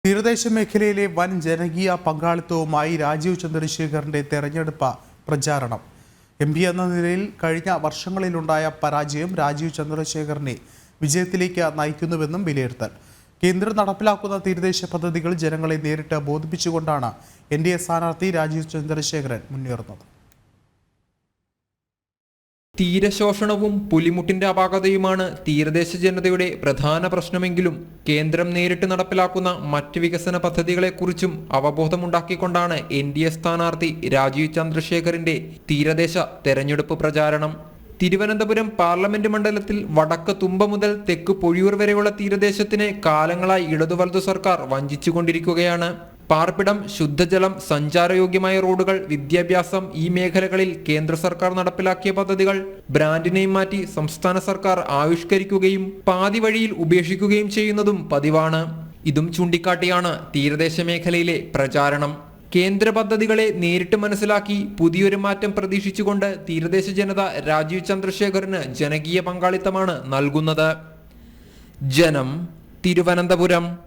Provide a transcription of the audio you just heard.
തീരദേശ മേഖലയിലെ വൻ ജനകീയ പങ്കാളിത്തവുമായി രാജീവ് ചന്ദ്രശേഖറിന്റെ തെരഞ്ഞെടുപ്പ് പ്രചാരണം. MP എന്ന നിലയിൽ കഴിഞ്ഞ വർഷങ്ങളിലുണ്ടായ പരാജയം രാജീവ് ചന്ദ്രശേഖറിനെ വിജയത്തിലേക്ക് നയിക്കുന്നുവെന്നും വിലയിരുത്തൽ. കേന്ദ്രം നടപ്പിലാക്കുന്ന തീരദേശ പദ്ധതികൾ ജനങ്ങളെ നേരിട്ട് ബോധിപ്പിച്ചുകൊണ്ടാണ് NDA സ്ഥാനാർത്ഥി രാജീവ് ചന്ദ്രശേഖരൻ മുന്നേറുന്നത്. തീരശോഷണവും പുലിമുട്ടിന്റെ അപാകതയുമാണ് തീരദേശ ജനതയുടെ പ്രധാന പ്രശ്നമെങ്കിലും കേന്ദ്രം നേരിട്ട് നടപ്പിലാക്കുന്ന മറ്റ് വികസന പദ്ധതികളെക്കുറിച്ചും അവബോധമുണ്ടാക്കിക്കൊണ്ടാണ് NDA സ്ഥാനാർത്ഥി രാജീവ് ചന്ദ്രശേഖറിന്റെ തീരദേശ തെരഞ്ഞെടുപ്പ് പ്രചാരണം. തിരുവനന്തപുരം പാർലമെന്റ് മണ്ഡലത്തിൽ വടക്ക് തുമ്പ മുതൽ തെക്ക് പൊഴിയൂർ വരെയുള്ള തീരദേശത്തിനെ കാലങ്ങളായി ഇടതുവലതു സർക്കാർ വഞ്ചിച്ചുകൊണ്ടിരിക്കുകയാണ്. പാർപ്പിടം, ശുദ്ധജലം, സഞ്ചാരയോഗ്യമായ റോഡുകൾ, വിദ്യാഭ്യാസം ഈ മേഖലകളിൽ കേന്ദ്ര സർക്കാർ നടപ്പിലാക്കിയ പദ്ധതികൾ ബ്രാൻഡ് നെയിം മാറ്റി സംസ്ഥാന സർക്കാർ ആവിഷ്കരിക്കുകയും പാതി വഴിയിൽ ഉപേക്ഷിക്കുകയും ചെയ്യുന്നതും പതിവാണ്. ഇതും ചൂണ്ടിക്കാട്ടിയാണ് തീരദേശ മേഖലയിലെ പ്രചാരണം. കേന്ദ്ര പദ്ധതികളെ നേരിട്ട് മനസ്സിലാക്കി പുതിയൊരു മാറ്റം പ്രതീക്ഷിച്ചുകൊണ്ട് തീരദേശ ജനത രാജീവ് ചന്ദ്രശേഖറിന് ജനകീയ പങ്കാളിത്തമാണ് നൽകുന്നത്. ജനം, തിരുവനന്തപുരം.